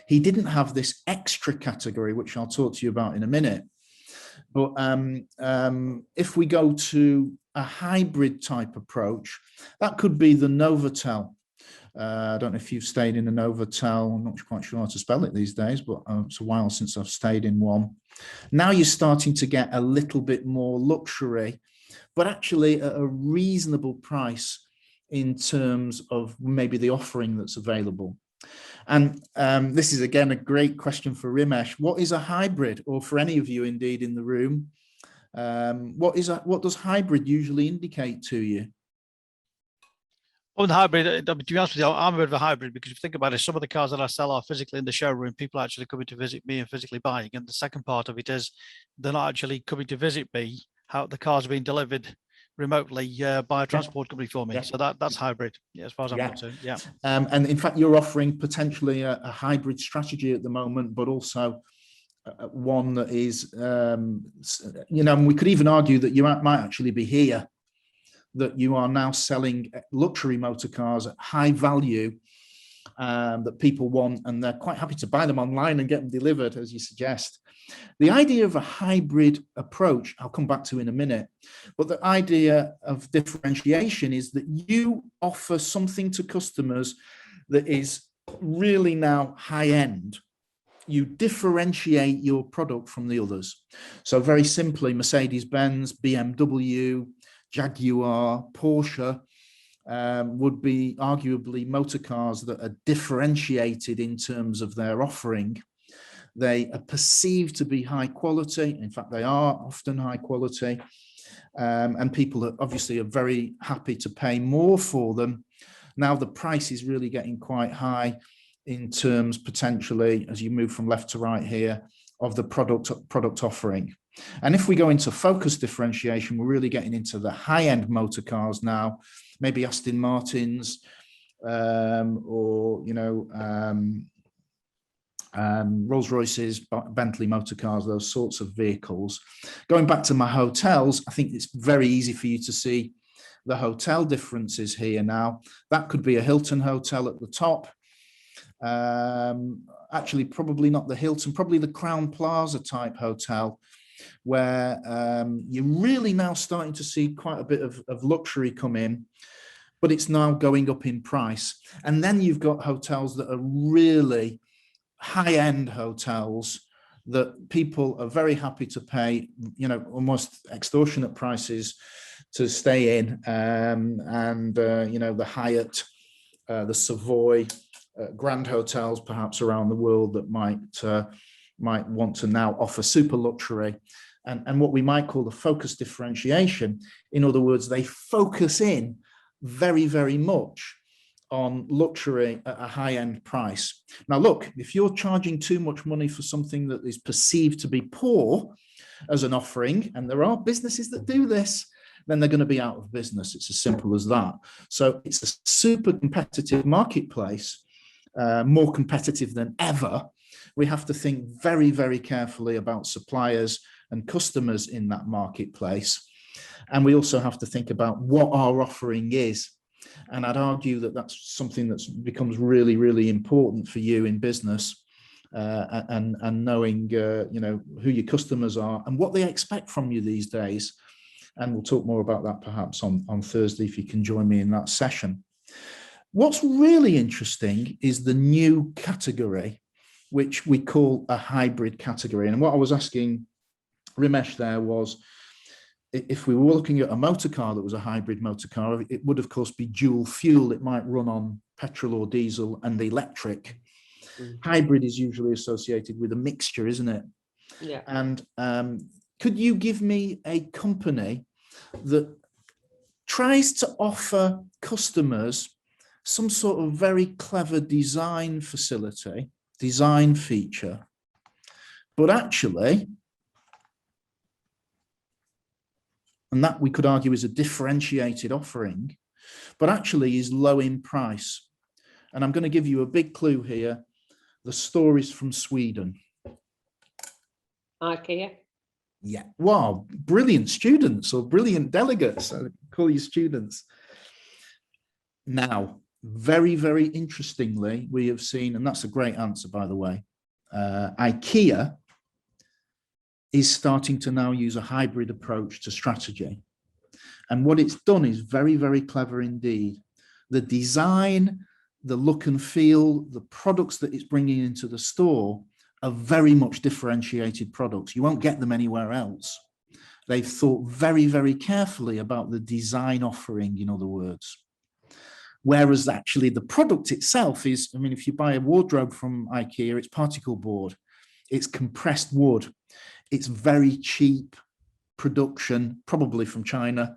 He didn't have this extra category, which I'll talk to you about in a minute. But if we go to a hybrid type approach, that could be the Novotel. I don't know if you've stayed in a Novotel. I'm not quite sure how to spell it these days, but it's a while since I've stayed in one. Now you're starting to get a little bit more luxury, but actually at a reasonable price in terms of maybe the offering that's available. And this is, again, a great question for Rimesh. What is a hybrid? Or for any of you, indeed, in the room, what does hybrid usually indicate to you? On the hybrid, to be honest with you, I'm a bit of a hybrid, because if you think about it, some of the cars that I sell are physically in the showroom, people are actually coming to visit me and physically buying. And the second part of it is they're not actually coming to visit me, how the cars are being delivered remotely by a transport company for me. Yeah. So that's hybrid, as far as I'm concerned. Yeah. And in fact, you're offering potentially a hybrid strategy at the moment, but also one that is, we could even argue that you might actually be here, that you are now selling luxury motor cars at high value that people want, and they're quite happy to buy them online and get them delivered, as you suggest. The idea of a hybrid approach, I'll come back to in a minute, but the idea of differentiation is that you offer something to customers that is really now high end. You differentiate your product from the others. So very simply, Mercedes-Benz, BMW, Jaguar, Porsche would be arguably motor cars that are differentiated in terms of their offering. They are perceived to be high quality. In fact, they are often high quality. And people are obviously very happy to pay more for them. Now the price is really getting quite high in terms, potentially, as you move from left to right here, of the product offering. And if we go into focus differentiation, we're really getting into the high-end motor cars now, maybe Aston Martins, or Rolls-Royces, Bentley motor cars, those sorts of vehicles. Going back to my hotels, I think it's very easy for you to see the hotel differences here now. That could be a Hilton hotel at the top. Actually, probably not the Hilton, probably the Crown Plaza type hotel, where you're really now starting to see quite a bit of luxury come in, but it's now going up in price. And then you've got hotels that are really high-end hotels that people are very happy to pay, almost extortionate prices to stay in. The Hyatt, the Savoy, grand hotels perhaps around the world that might want to now offer super luxury and what we might call the focus differentiation. In other words, they focus in very, very much on luxury at a high-end price. Now, look, if you're charging too much money for something that is perceived to be poor as an offering, and there are businesses that do this, then they're going to be out of business. It's as simple as that. So it's a super competitive marketplace. more competitive than ever, we have to think very, very carefully about suppliers and customers in that marketplace. And we also have to think about what our offering is. And I'd argue that that's something that becomes really, really important for you in business, and knowing, who your customers are and what they expect from you these days. And we'll talk more about that perhaps on Thursday, if you can join me in that session. What's really interesting is the new category, which we call a hybrid category. And what I was asking Rimesh there was, if we were looking at a motor car that was a hybrid motor car, it would of course be dual fuel. It might run on petrol or diesel and electric. Hybrid is usually associated with a mixture, isn't it? Yeah. And could you give me a company that tries to offer customers some sort of very clever design facility, design feature, but actually, and that we could argue is a differentiated offering, but actually is low in price? And I'm going to give you a big clue here. The story's from Sweden. IKEA. Yeah. Wow. Brilliant students, or brilliant delegates. I call you students. Now, very, very interestingly, we have seen, and that's a great answer, by the way, IKEA is starting to now use a hybrid approach to strategy. And what it's done is very, very clever indeed. The design, the look and feel, the products that it's bringing into the store are very much differentiated products. You won't get them anywhere else. They've thought very, very carefully about the design offering, in other words. Whereas actually the product itself is, I mean, if you buy a wardrobe from IKEA, it's particle board, it's compressed wood, it's very cheap production, probably from China,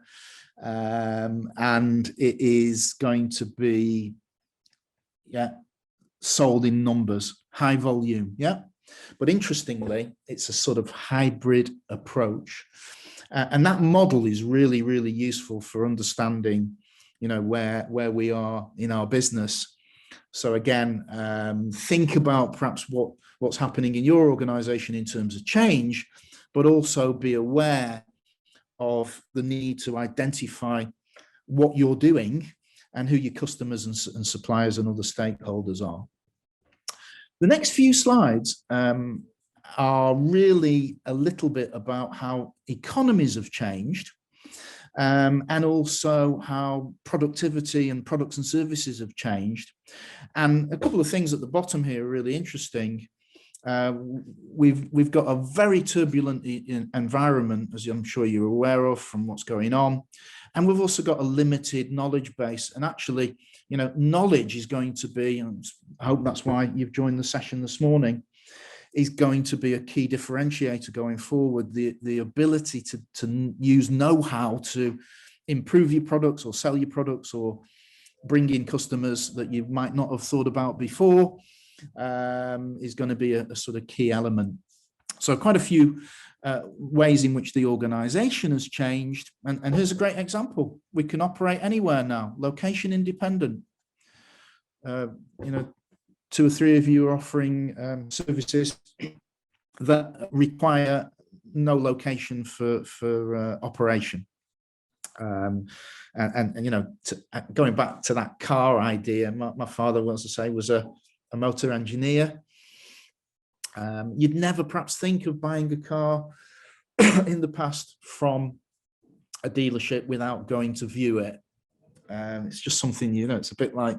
and it is going to be sold in numbers, high volume. But interestingly, it's a sort of hybrid approach, and that model is really, really useful for understanding, where we are in our business. So again, think about perhaps what's happening in your organization in terms of change, but also be aware of the need to identify what you're doing and who your customers and suppliers and other stakeholders are. The next few slides are really a little bit about how economies have changed, and also how productivity and products and services have changed. And a couple of things at the bottom here are really interesting. We've got a very turbulent environment, as I'm sure you're aware of from what's going on. And we've also got a limited knowledge base. And actually, knowledge is going to be, and I hope that's why you've joined the session this morning, is going to be a key differentiator going forward. The ability to use know-how to improve your products or sell your products or bring in customers that you might not have thought about before is going to be a sort of key element. So quite a few ways in which the organization has changed. And here's a great example. We can operate anywhere now, location independent. 2 or 3 of you are offering services that require no location for operation. Going back to that car idea, my father, wants to say, was a motor engineer. You'd never perhaps think of buying a car in the past from a dealership without going to view it. It's just something, it's a bit like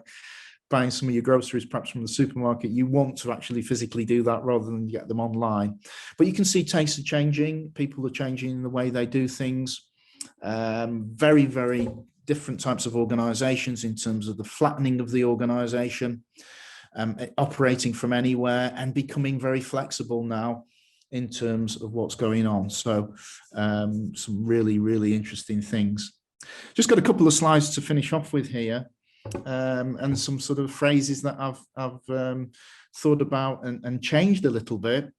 buying some of your groceries perhaps from the supermarket. You want to actually physically do that rather than get them online. But you can see tastes are changing, people are changing the way they do things. Very, very different types of organizations in terms of the flattening of the organization, operating from anywhere and becoming very flexible now in terms of what's going on. So some really, really interesting things. Just got a couple of slides to finish off with here. And some sort of phrases that I've thought about and changed a little bit.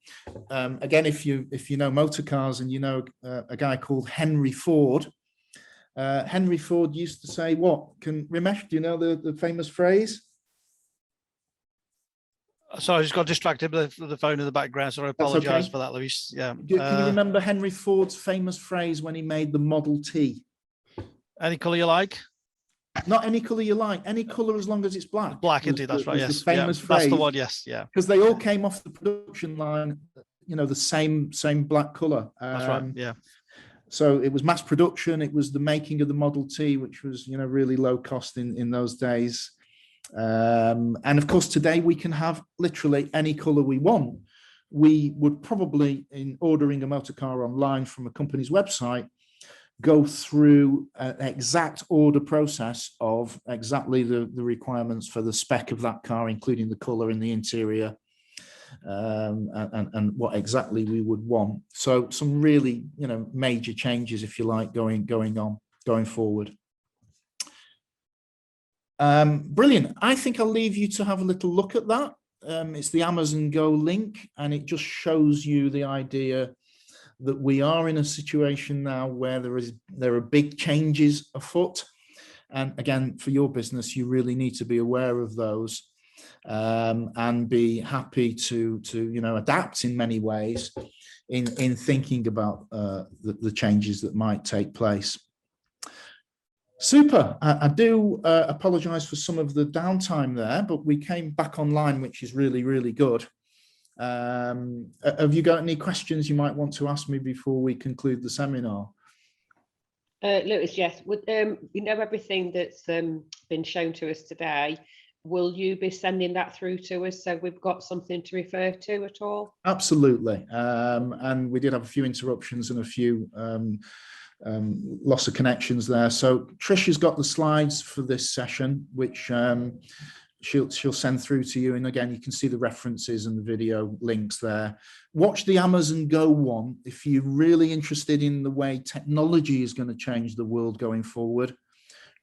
Again, if you know motor cars and you know a guy called Henry Ford. Henry Ford used to say, what? Rimesh, do you know the famous phrase? Sorry, I just got distracted with the phone in the background, so I apologise for that, Louise. Yeah. Can you remember Henry Ford's famous phrase when he made the Model T? Any colour you like? Not any colour you like, any colour as long as it's black. Black, indeed, that's right, yes. The famous phrase. That's the one, yes, yeah. Because they all came off the production line, the same black colour. That's right, yeah. So it was mass production. It was the making of the Model T, which was, really low cost in those days. And of course, today we can have literally any colour we want. We would probably, in ordering a motor car online from a company's website, go through an exact order process of exactly the requirements for the spec of that car, including the colour and the interior. And what exactly we would want. So some really, major changes, if you like, going forward. Brilliant. I think I'll leave you to have a little look at that. It's the Amazon Go link, and it just shows you the idea that we are in a situation now where there are big changes afoot. And again, for your business, you really need to be aware of those. And be happy to adapt in many ways in thinking about the changes that might take place. Super. I do apologize for some of the downtime there, but we came back online, which is really, really good. Have you got any questions you might want to ask me before we conclude the seminar? Lewis, yes. Everything that's been shown to us today, will you be sending that through to us so we've got something to refer to at all? Absolutely. And we did have a few interruptions and a few loss of connections there. So Trish has got the slides for this session, which she'll send through to you. And again, you can see the references and the video links there. Watch the Amazon Go one if you're really interested in the way technology is going to change the world going forward.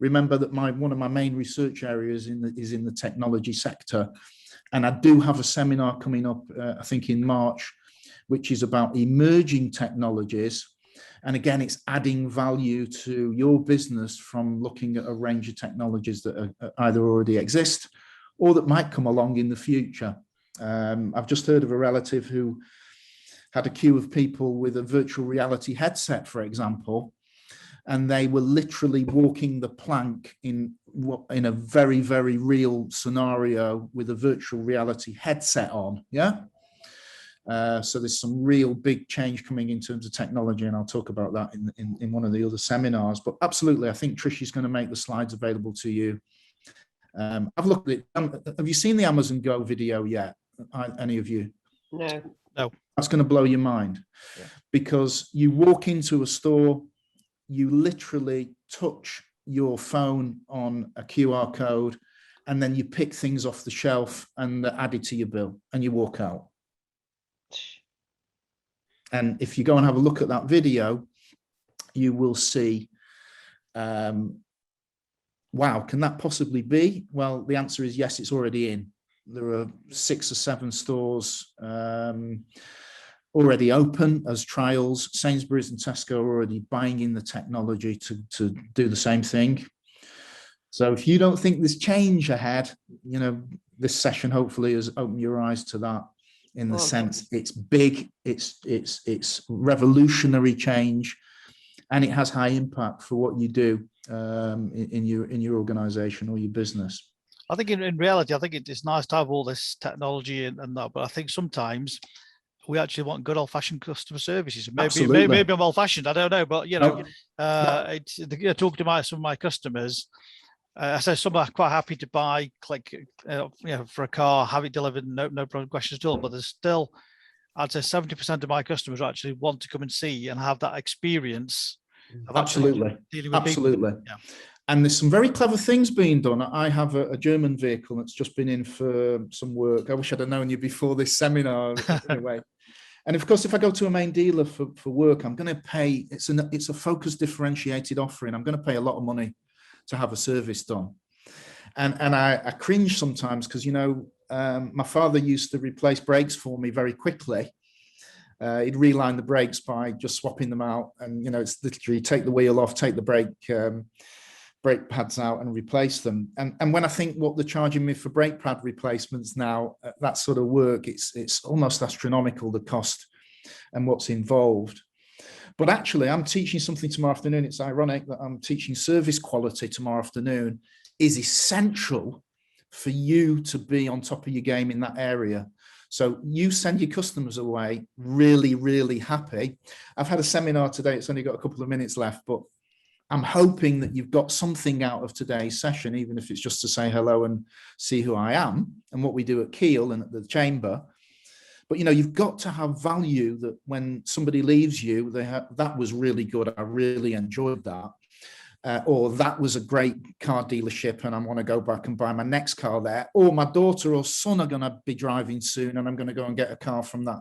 Remember that one of my main research areas is in the technology sector. And I do have a seminar coming up, I think in March, which is about emerging technologies. And again, it's adding value to your business from looking at a range of technologies that either already exist or that might come along in the future. I've just heard of a relative who had a queue of people with a virtual reality headset, for example, and they were literally walking the plank in a very, very real scenario with a virtual reality headset on. Yeah. So there's some real big change coming in terms of technology, and I'll talk about that in one of the other seminars. But absolutely, I think Trish is going to make the slides available to you. I've looked at it. Have you seen the Amazon Go video yet? Any of you? No. That's going to blow your mind, because you walk into a store, you literally touch your phone on a QR code, and then you pick things off the shelf and they're added to your bill, and you walk out. And if you go and have a look at that video, you will see, wow, can that possibly be? Well, the answer is yes, it's already in. There are 6 or 7 stores already open as trials. Sainsbury's and Tesco are already buying in the technology to do the same thing. So if you don't think there's change ahead, this session hopefully has opened your eyes to that, in the sense it's big, it's revolutionary change, and it has high impact for what you do in your organization or your business. I think in reality, I think it's nice to have all this technology and that, but I think sometimes we actually want good old-fashioned customer services. Maybe I'm old-fashioned, I don't know, but talking to some of my customers, I say some are quite happy to buy, for a car, have it delivered, no problem, questions at all. But there's still, I'd say 70% of my customers actually want to come and see and have that experience of absolutely dealing with absolutely. People. Yeah. And there's some very clever things being done. I have a German vehicle that's just been in for some work. I wish I'd have known you before this seminar anyway. And of course, if I go to a main dealer for work, I'm going to pay, it's a focus differentiated offering. I'm going to pay a lot of money to have a service done. And I cringe sometimes because, my father used to replace brakes for me very quickly. He'd reline the brakes by just swapping them out. And, it's literally take the wheel off, take the brake brake pads out and replace them. And when I think what they're charging me for brake pad replacements now, that sort of work, it's almost astronomical, the cost and what's involved. But actually, I'm teaching something tomorrow afternoon. It's ironic that I'm teaching service quality tomorrow afternoon is essential for you to be on top of your game in that area. So you send your customers away really, really happy. I've had a seminar today. It's only got a couple of minutes left, but I'm hoping that you've got something out of today's session, even if it's just to say hello and see who I am and what we do at Kiel and at the chamber. But, you know, you've got to have value that when somebody leaves you, that was really good. I really enjoyed that. Or that was a great car dealership and I want to go back and buy my next car there. Or my daughter or son are going to be driving soon and I'm going to go and get a car from that.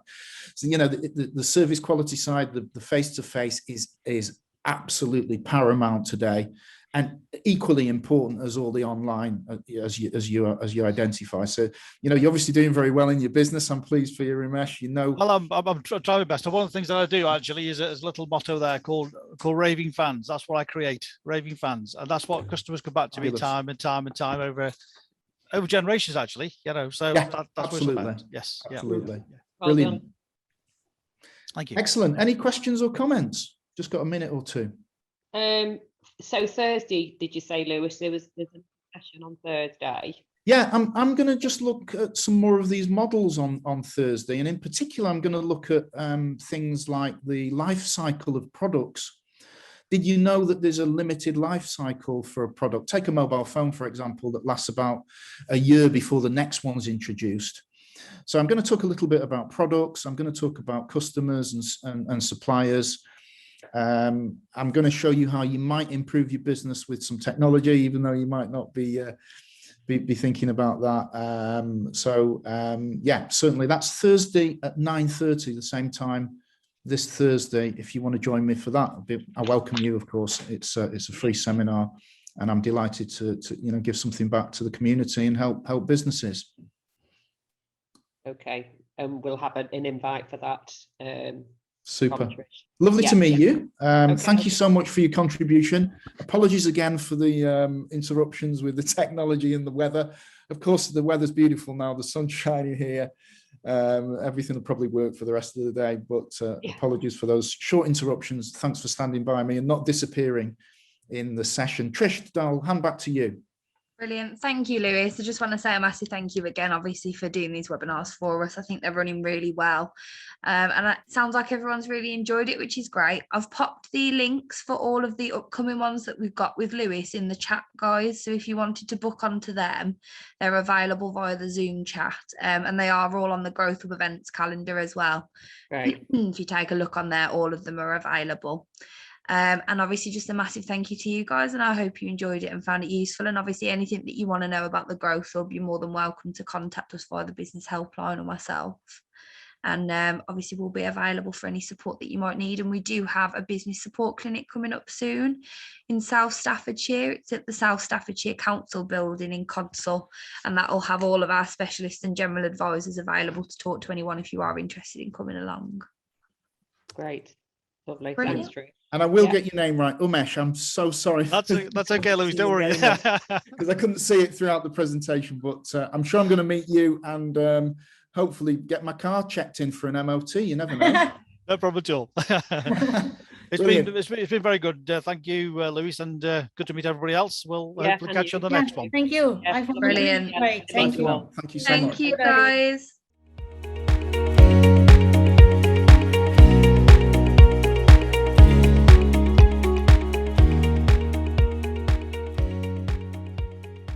So, you know, the service quality side, the face-to-face is absolutely paramount today. And equally important as all the online, as you identify. So, you know, you're obviously doing very well in your business. I'm pleased for you, Ramesh. You know, well, I'm trying my best. And one of the things that I do actually is a little motto there called raving fans. That's what I create, raving fans, and that's what customers come back to me time and time and time over generations. Actually, you know, so yeah, that's absolutely. Yes, absolutely, yeah. Brilliant. Thank you. Excellent. Any questions or comments? Just got a minute or two. So Thursday, did you say, Lewis? There's a session on Thursday. Yeah, I'm going to just look at some more of these models on Thursday, and in particular, I'm going to look at things like the life cycle of products. Did you know that there's a limited life cycle for a product? Take a mobile phone, for example, that lasts about a year before the next one's introduced. So I'm going to talk a little bit about products. I'm going to talk about customers and suppliers. I'm going to show you how you might improve your business with some technology, even though you might not be thinking about that. Yeah, certainly that's Thursday at 9:30, the same time this Thursday. If you want to join me for that, I welcome you. Of course, it's a free seminar, and I'm delighted to give something back to the community and help businesses. Okay, and we'll have an invite for that. Super. Lovely to meet you. Okay. Thank you so much for your contribution. Apologies again for the interruptions with the technology and the weather. Of course, the weather's beautiful now. The sun's shining here. Everything will probably work for the rest of the day, but apologies for those short interruptions. Thanks for standing by me and not disappearing in the session. Trish, I'll hand back to you. Brilliant. Thank you, Lewis. I just want to say a massive thank you again, obviously, for doing these webinars for us. I think they're running really well. And it sounds like everyone's really enjoyed it, which is great. I've popped the links for all of the upcoming ones that we've got with Lewis in the chat, guys. So if you wanted to book onto them, they're available via the Zoom chat. And they are all on the Growth Hub events calendar as well. Right. If you take a look on there, all of them are available. And obviously just a massive thank you to you guys, and I hope you enjoyed it and found it useful. And obviously anything that you want to know about the Growth Hub, you're more than welcome to contact us via the business helpline or myself. And obviously we'll be available for any support that you might need. And we do have a business support clinic coming up soon in South Staffordshire. It's at the South Staffordshire Council building in Codsall, and that will have all of our specialists and general advisors available to talk to anyone if you are interested in coming along. Great. Lovely. Brilliant. Thanks, Drew. And I will get your name right. Umesh, I'm so sorry. That's okay, Louise, don't worry. Because I couldn't see it throughout the presentation, but I'm sure I'm going to meet you and hopefully get my car checked in for an MOT. You never know. No problem at all. It's been very good. Thank you, Louise, and good to meet everybody else. We'll hopefully catch you on the next one. Thank you. Yeah. I found it Brilliant. great. Thank you. Thank you so much. Thank you, guys.